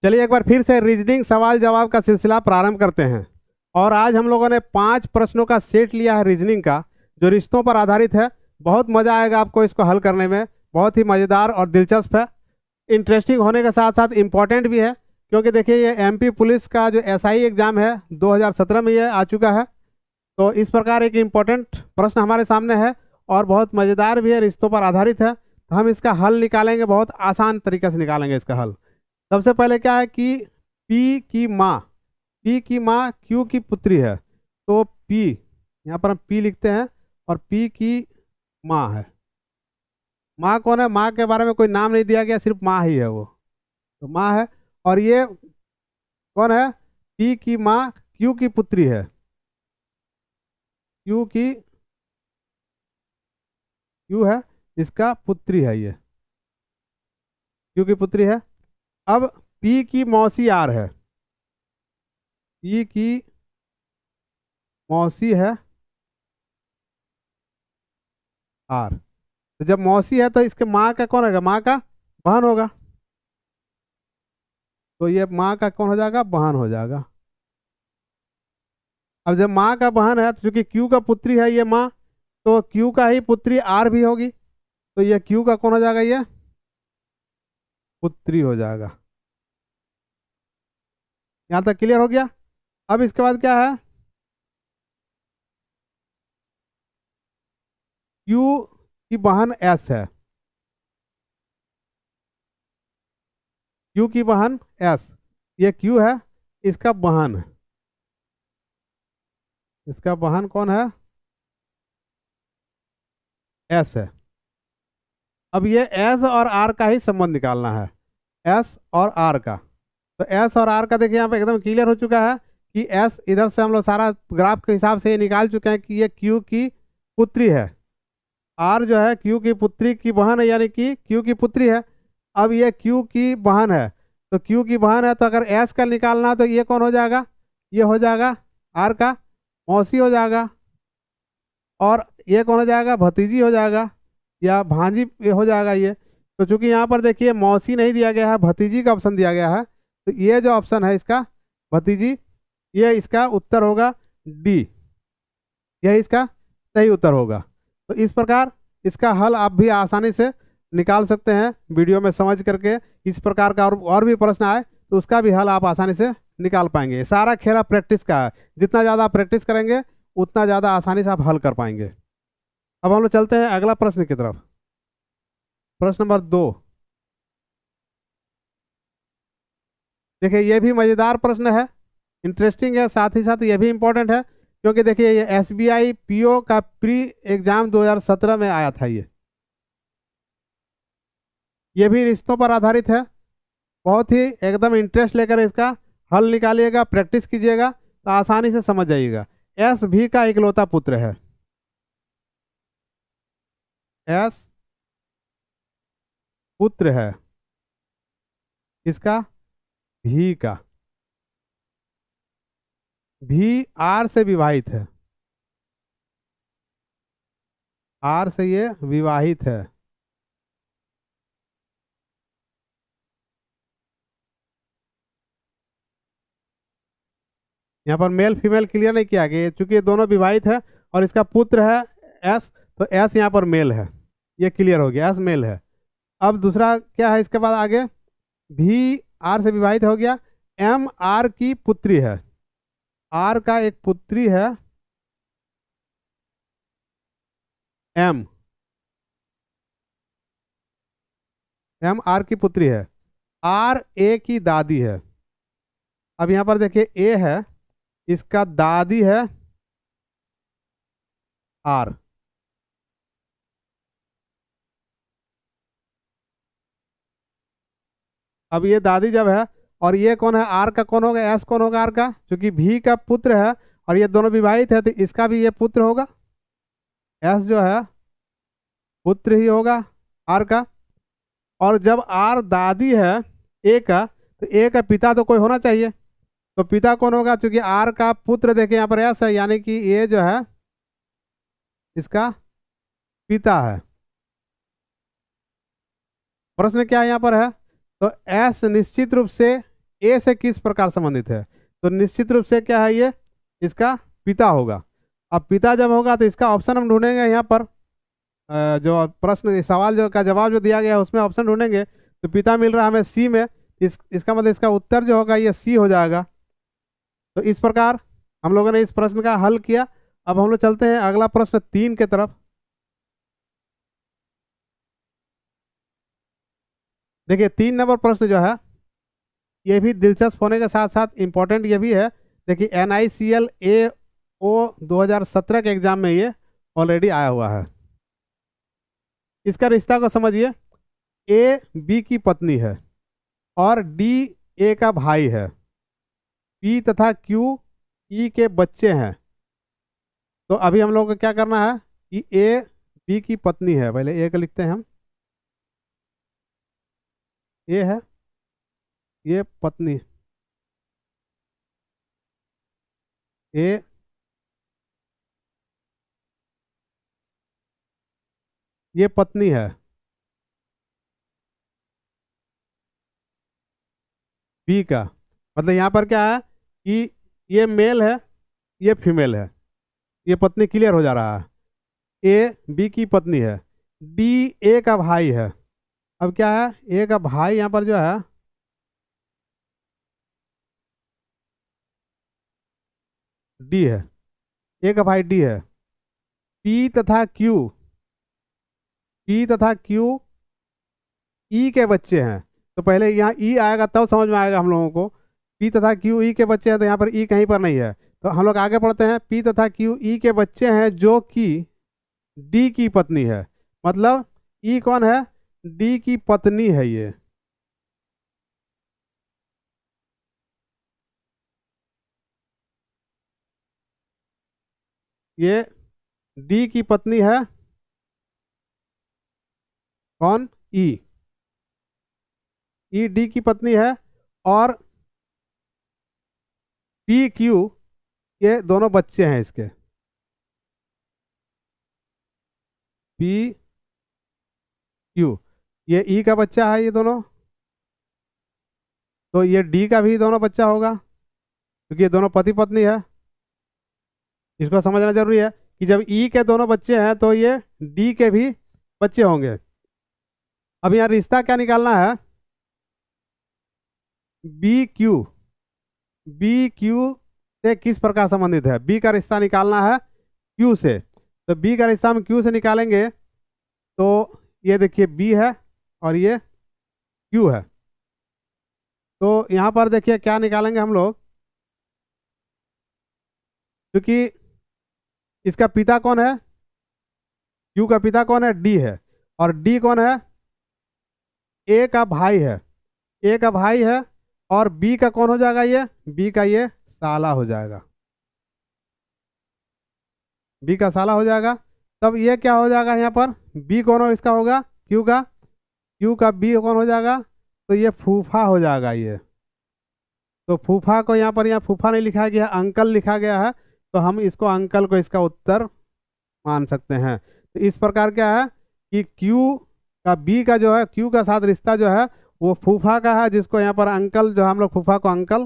चलिए एक बार फिर से रीजनिंग सवाल जवाब का सिलसिला प्रारंभ करते हैं। और आज हम लोगों ने 5 प्रश्नों का सेट लिया है रीजनिंग का, जो रिश्तों पर आधारित है। बहुत मजा आएगा आपको इसको हल करने में। बहुत ही मज़ेदार और दिलचस्प है। इंटरेस्टिंग होने के साथ साथ इम्पोर्टेंट भी है, क्योंकि देखिए ये एमपी पुलिस का जो एसआई एग्जाम है 2017 में ये आ चुका है। तो इस प्रकार एक इम्पोर्टेंट प्रश्न हमारे सामने है और बहुत मज़ेदार भी है, रिश्तों पर आधारित है। तो हम इसका हल निकालेंगे, बहुत आसान तरीके से निकालेंगे इसका हल। सबसे पहले क्या है कि पी की माँ क्यू की पुत्री है। तो पी, यहाँ पर हम पी लिखते हैं और पी की माँ है। माँ कौन है? माँ के बारे में कोई नाम नहीं दिया गया, सिर्फ माँ ही है वो। तो माँ है। और ये कौन है? पी की माँ क्यू की पुत्री है। क्यू की, क्यू है इसका पुत्री है ये, क्यू की पुत्री है। अब पी की मौसी आर है। पी की मौसी है आर। तो जब मौसी है तो इसके माँ का कौन होगा? माँ का बहन होगा। तो ये माँ का कौन हो जाएगा? बहन हो जाएगा। अब जब माँ का बहन है तो चूंकि क्यू का पुत्री है ये माँ, तो क्यू का ही पुत्री आर भी होगी। तो ये क्यू का कौन हो जाएगा? ये पुत्री हो जाएगा। यहाँ तक क्लियर हो गया। अब इसके बाद क्या है? क्यू की बहन एस है। क्यू की बहन एस, ये क्यू है, इसका बहन है। इसका बहन कौन है? एस है। अब ये एस और आर का ही संबंध निकालना है, एस और आर का। तो एस और आर का देखिए यहाँ पे एकदम क्लियर हो चुका है कि एस इधर से हम लोग सारा ग्राफ के हिसाब से ये निकाल चुके हैं कि ये क्यू की पुत्री है। आर जो है क्यू की पुत्री की बहन है, यानी कि क्यू की पुत्री है। अब ये क्यू की बहन है, तो क्यू की बहन है तो अगर एस का निकालना तो ये कौन हो जाएगा? ये हो जाएगा आर का मौसी हो जाएगा। और ये कौन हो जाएगा? भतीजी हो जाएगा या भांजी ये हो जाएगा ये। तो चूंकि यहाँ पर देखिए मौसी नहीं दिया गया है, भतीजी का ऑप्शन दिया गया है, तो ये जो ऑप्शन है इसका भतीजी, ये इसका उत्तर होगा डी। यह इसका सही उत्तर होगा। तो इस प्रकार इसका हल आप भी आसानी से निकाल सकते हैं वीडियो में समझ करके। इस प्रकार का और भी प्रश्न आए तो उसका भी हल आप आसानी से निकाल पाएंगे। सारा खेल प्रैक्टिस का है, जितना ज़्यादा आप प्रैक्टिस करेंगे उतना ज़्यादा आसानी से आप हल कर पाएंगे। अब हम लोग चलते हैं अगला प्रश्न की तरफ। प्रश्न नंबर 2। देखिए ये भी मज़ेदार प्रश्न है, इंटरेस्टिंग है, साथ ही साथ ये भी इम्पोर्टेंट है, क्योंकि देखिए ये एसबीआई पीओ का प्री एग्जाम 2017 में आया था। ये भी रिश्तों पर आधारित है। बहुत ही एकदम इंटरेस्ट लेकर इसका हल निकालिएगा, प्रैक्टिस कीजिएगा तो आसानी से समझ जाइएगा। एस भी का इकलौता पुत्र है। एस पुत्र है इसका भी का। भी आर से विवाहित है। आर से ये विवाहित है। यहाँ पर मेल फीमेल क्लियर नहीं किया गया, चूंकि ये दोनों विवाहित है और इसका पुत्र है एस, तो एस यहाँ पर मेल है। ये क्लियर हो गया, एस मेल है। अब दूसरा क्या है इसके बाद आगे? भी आर से विवाहित हो गया। एम आर की पुत्री है। आर का एक पुत्री है एम। एम आर की पुत्री है। आर ए की दादी है। अब यहाँ पर देखिए ए है, इसका दादी है आर। अब ये दादी जब है, और ये कौन है? आर का कौन होगा? एस कौन होगा? आर का, क्योंकि भी का पुत्र है और ये दोनों विवाहित है तो इसका भी ये पुत्र होगा। एस जो है पुत्र ही होगा आर का। और जब आर दादी है ए का, तो ए का पिता तो कोई होना चाहिए। तो पिता कौन होगा? क्योंकि आर का पुत्र देखिए यहाँ पर एस है, यानी कि ये जो है इसका पिता है। प्रश्न क्या यहाँ पर है? तो एस निश्चित रूप से ए से किस प्रकार संबंधित है? तो निश्चित रूप से क्या है, ये इसका पिता होगा। अब पिता जब होगा तो इसका ऑप्शन हम ढूंढेंगे यहाँ पर। जो प्रश्न सवाल जो का जवाब जो दिया गया है उसमें ऑप्शन ढूंढेंगे, तो पिता मिल रहा है हमें सी में। इसका मतलब इसका उत्तर जो होगा ये सी हो जाएगा। तो इस प्रकार हम लोगों ने इस प्रश्न का हल किया। अब हम लोग चलते हैं अगला प्रश्न 3 के तरफ। देखिए 3 नंबर प्रश्न जो है ये भी दिलचस्प होने के साथ साथ इम्पोर्टेंट ये भी है। देखिए NICL AO 2017 के एग्जाम में ये ऑलरेडी आया हुआ है। इसका रिश्ता को समझिए। ए बी की पत्नी है और डी ए का भाई है। पी तथा क्यू ई के बच्चे हैं। तो अभी हम लोग को क्या करना है कि ए बी की पत्नी है, पहले ए का लिखते हैं हम। ए है, ये पत्नी, ए ये पत्नी है बी का। मतलब यहाँ पर क्या है कि ये मेल है, ये फीमेल है। ये पत्नी क्लियर हो जा रहा है। ए बी की पत्नी है, डी ए का भाई है। अब क्या है, ए का भाई यहाँ पर जो है डी है, ए का भाई डी है। पी तथा क्यू, पी तथा क्यू ई के बच्चे हैं। तो पहले यहाँ ई आएगा तब समझ में आएगा हम लोगों को। पी तथा क्यू ई के बच्चे हैं, तो यहाँ पर ई कहीं पर नहीं है। तो हम लोग आगे पढ़ते हैं। पी तथा क्यू ई के बच्चे हैं जो कि डी की पत्नी है। मतलब ई कौन है, डी की पत्नी है ये। ये डी की पत्नी है, कौन, ई। ई डी की पत्नी है और पी क्यू ये दोनों बच्चे हैं इसके। पी क्यू ये ई का बच्चा है, ये दोनों। तो ये डी का भी दोनों बच्चा होगा क्योंकि ये दोनों पति पत्नी है। इसको समझना जरूरी है कि जब ई के दोनों बच्चे हैं तो ये डी के भी बच्चे होंगे। अब यहाँ रिश्ता क्या निकालना है, बी क्यू, बी क्यू से किस प्रकार संबंधित है। बी का रिश्ता निकालना है क्यू से। तो बी का रिश्ता हम क्यू से निकालेंगे। तो ये देखिए बी है और ये क्यू है। तो यहाँ पर देखिए क्या निकालेंगे हम लोग, क्योंकि इसका पिता कौन है, क्यू का पिता कौन है, डी है। और डी कौन है, ए का भाई है। ए का भाई है और बी का कौन हो जाएगा, ये बी का ये साला हो जाएगा। बी का साला हो जाएगा। तब ये क्या हो जाएगा यहाँ पर, बी कौन हो इसका होगा, क्यू का, क्यू का बी कौन हो जाएगा, तो ये फूफा हो जाएगा ये। तो फूफा को यहाँ पर, यहाँ फूफा नहीं लिखा गया, अंकल लिखा गया है। तो हम इसको अंकल को इसका उत्तर मान सकते हैं। तो इस प्रकार क्या है कि क्यू का बी का जो है, क्यू का साथ रिश्ता जो है वो फूफा का है, जिसको यहाँ पर अंकल, जो हम लोग फूफा को अंकल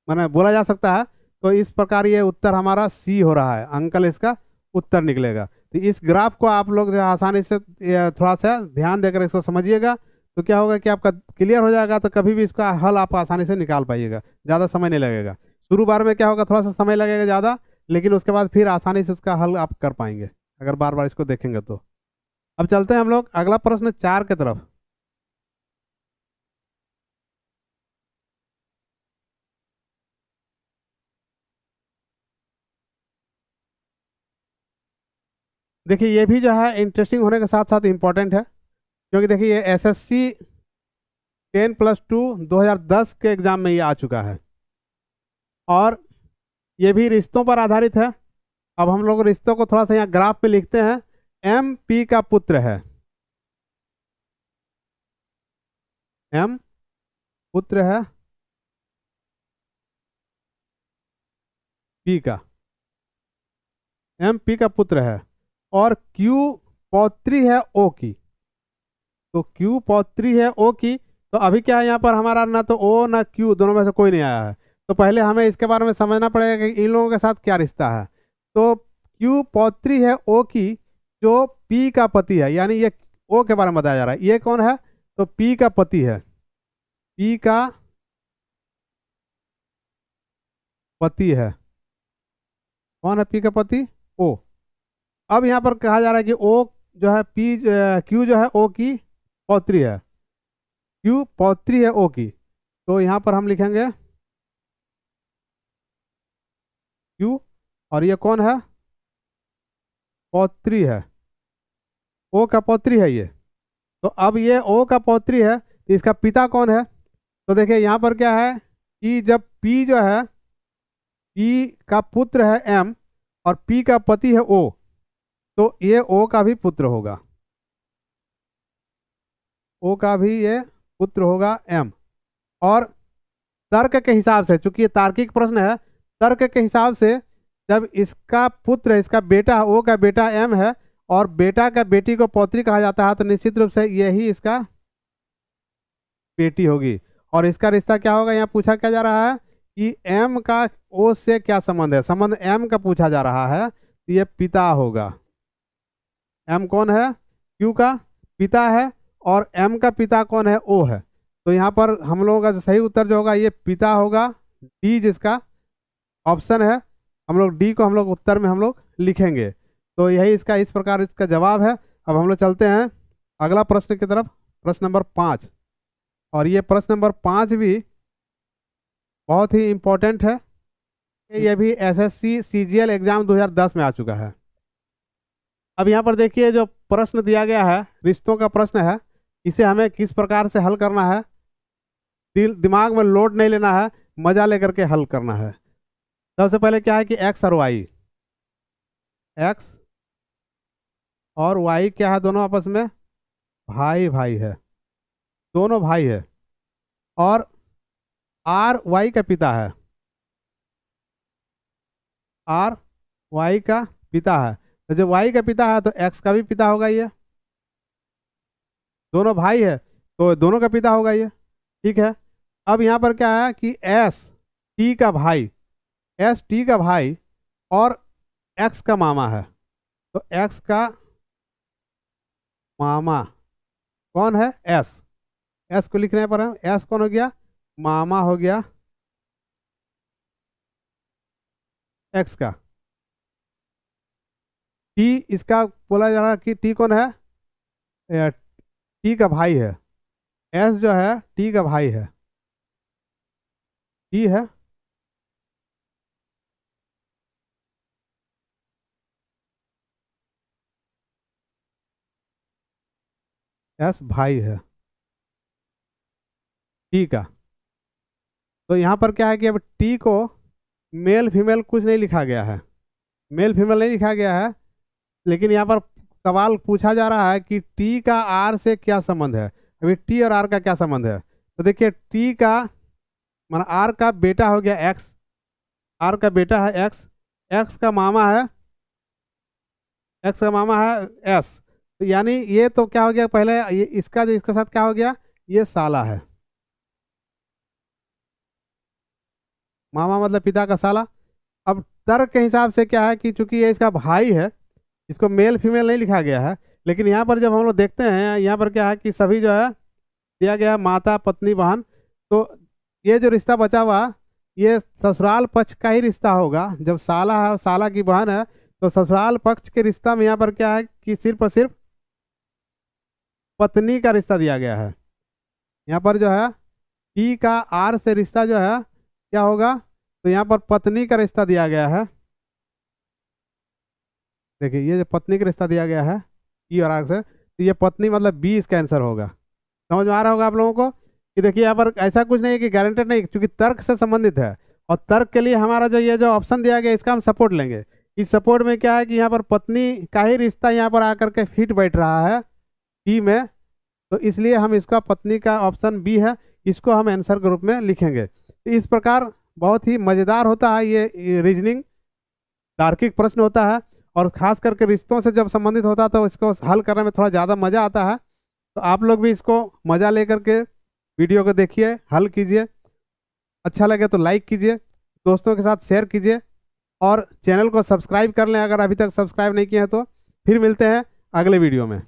माने बोला जा सकता है। तो इस प्रकार ये उत्तर हमारा सी हो रहा है, अंकल इसका उत्तर निकलेगा। तो इस ग्राफ को आप लोग जो है आसानी से थोड़ा सा ध्यान देकर इसको समझिएगा, तो क्या होगा कि आपका क्लियर हो जाएगा। तो कभी भी इसका हल आप आसानी से निकाल पाइएगा, ज़्यादा समय नहीं लगेगा। शुरू बार में क्या होगा, थोड़ा सा समय लगेगा ज़्यादा, लेकिन उसके बाद फिर आसानी से उसका हल आप कर पाएंगे अगर बार बार इसको देखेंगे तो। अब चलते हैं हम लोग अगला प्रश्न 4 की तरफ। देखिए ये भी जो है इंटरेस्टिंग होने के साथ साथ इम्पोर्टेंट है, क्योंकि देखिए ये SSC 10+2 2010 के एग्जाम में ये आ चुका है और ये भी रिश्तों पर आधारित है। अब हम लोग रिश्तों को थोड़ा सा यहाँ ग्राफ में लिखते हैं। एम पी का पुत्र है, एम पुत्र है पी का, एम पी का पुत्र है और क्यू पौत्री है ओ की। तो क्यू पौत्री है ओ की, तो अभी क्या है, यहाँ पर हमारा ना तो ओ ना क्यू, दोनों में से कोई नहीं आया है। तो पहले हमें इसके बारे में समझना पड़ेगा कि इन लोगों के साथ क्या रिश्ता है। तो क्यू पौत्री है ओ की, जो पी का पति है, यानी ये ओ के बारे में बताया जा रहा है। ये कौन है? तो पी का पति है, पी का पति है। कौन है पी का पति? ओ। अब यहाँ पर कहा जा रहा है कि ओ जो है पी, क्यू जो है ओ की पौत्री है, क्यू पौत्री है ओ की। तो यहाँ पर हम लिखेंगे क्यू, और ये कौन है? पौत्री है, ओ का पौत्री है ये। तो अब ये ओ का पौत्री है, तो इसका पिता कौन है? तो देखिए यहाँ पर क्या है कि जब पी जो है, पी का पुत्र है एम और पी का पति है ओ, तो ये ओ का भी पुत्र होगा, ओ का भी ये पुत्र होगा एम। और तर्क के हिसाब से, चूंकि ये तार्किक प्रश्न है, तर्क के हिसाब से जब इसका पुत्र, इसका बेटा, ओ का बेटा एम है और बेटा का बेटी को पौत्री कहा जाता है, तो निश्चित रूप से यही इसका बेटी होगी। और इसका रिश्ता क्या होगा, यहाँ पूछा क्या जा रहा है कि एम का ओ से क्या संबंध है, संबंध एम का पूछा जा रहा है, तो ये पिता होगा। एम कौन है? क्यू का पिता है, और एम का पिता कौन है? ओ है। तो यहाँ पर हम लोगों का जो सही उत्तर जो होगा ये पिता होगा, डी जिसका ऑप्शन है। हम लोग डी को हम लोग उत्तर में हम लोग लिखेंगे। तो यही इसका, इस प्रकार इसका जवाब है। अब हम लोग चलते हैं अगला प्रश्न की तरफ, प्रश्न नंबर 5। और ये प्रश्न नंबर 5 भी बहुत ही इम्पोर्टेंट है। ये भी एसएससी सीजीएल एग्जाम 2010 में आ चुका है। अब यहाँ पर देखिए जो प्रश्न दिया गया है, रिश्तों का प्रश्न है, इसे हमें किस प्रकार से हल करना है। दिमाग में लोड नहीं लेना है, मजा लेकर के हल करना है। सबसे पहले क्या है कि एक्स और वाई, एक्स और वाई क्या है? दोनों आपस में भाई भाई है, दोनों भाई है। और आर वाई का पिता है, आर वाई का पिता है। तो जब वाई का पिता है तो एक्स का भी पिता होगा ये, दोनों भाई है तो दोनों का पिता होगा ये। ठीक है। अब यहाँ पर क्या है कि एस टी का भाई, एस टी का भाई और एक्स का मामा है। तो एक्स का मामा कौन है? एस। एस को लिखने पर हम, एस कौन हो गया? मामा हो गया एक्स का। टी इसका बोला जा रहा है कि टी कौन है? टी का भाई है। एस जो है टी का भाई है, टी है। एस भाई है टी का। तो यहाँ पर क्या है कि अब टी को मेल फीमेल कुछ नहीं लिखा गया है, मेल फीमेल नहीं लिखा गया है, लेकिन यहाँ पर सवाल पूछा जा रहा है कि टी का आर से क्या संबंध है। अभी टी और आर का क्या संबंध है? तो देखिए टी का माना आर का बेटा हो गया एक्स, आर का बेटा है एक्स, एक्स का मामा है, एक्स का मामा है एस। तो यानी ये तो क्या हो गया, पहले ये इसका जो इसके साथ क्या हो गया, ये साला है, मामा मतलब पिता का साला। अब तर्क के हिसाब से क्या है कि चूंकि ये इसका भाई है, इसको मेल फीमेल नहीं लिखा गया है, लेकिन यहाँ पर जब हम लोग देखते हैं, यहाँ पर क्या है कि सभी जो है दिया गया है माता पत्नी बहन। तो ये जो रिश्ता बचा हुआ, ये ससुराल पक्ष का ही रिश्ता होगा। जब साला है और साला की बहन है, तो ससुराल पक्ष के रिश्ता में यहाँ पर क्या है कि सिर्फ और सिर्फ पत्नी का रिश्ता दिया गया है। यहाँ पर जो है टी का आर से रिश्ता जो है क्या होगा, तो यहाँ पर पत्नी का रिश्ता दिया गया है। देखिए ये जो पत्नी का रिश्ता दिया गया है टी और आर से, तो ये पत्नी मतलब बी इसका आंसर होगा। समझ में आ रहा होगा आप लोगों को कि देखिए यहाँ पर ऐसा कुछ नहीं है कि गारंटेड नहीं, क्योंकि तर्क से संबंधित है। और तर्क के लिए हमारा जो ये जो ऑप्शन दिया गया, इसका हम सपोर्ट लेंगे। इस सपोर्ट में क्या है कि यहाँ पर पत्नी का ही रिश्ता यहाँ पर आकर के फिट बैठ रहा है टी में, तो इसलिए हम इसका पत्नी का ऑप्शन बी है, इसको हम आंसर के रूप में लिखेंगे। तो इस प्रकार बहुत ही मज़ेदार होता है ये रीजनिंग, तार्किक प्रश्न होता है, और खास करके रिश्तों से जब संबंधित होता है तो इसको हल करने में थोड़ा ज़्यादा मज़ा आता है। तो आप लोग भी इसको मज़ा लेकर के वीडियो को देखिए, हल कीजिए, अच्छा लगे तो लाइक कीजिए, दोस्तों के साथ शेयर कीजिए और चैनल को सब्सक्राइब कर लें अगर अभी तक सब्सक्राइब नहीं किया है तो। फिर मिलते हैं अगले वीडियो में।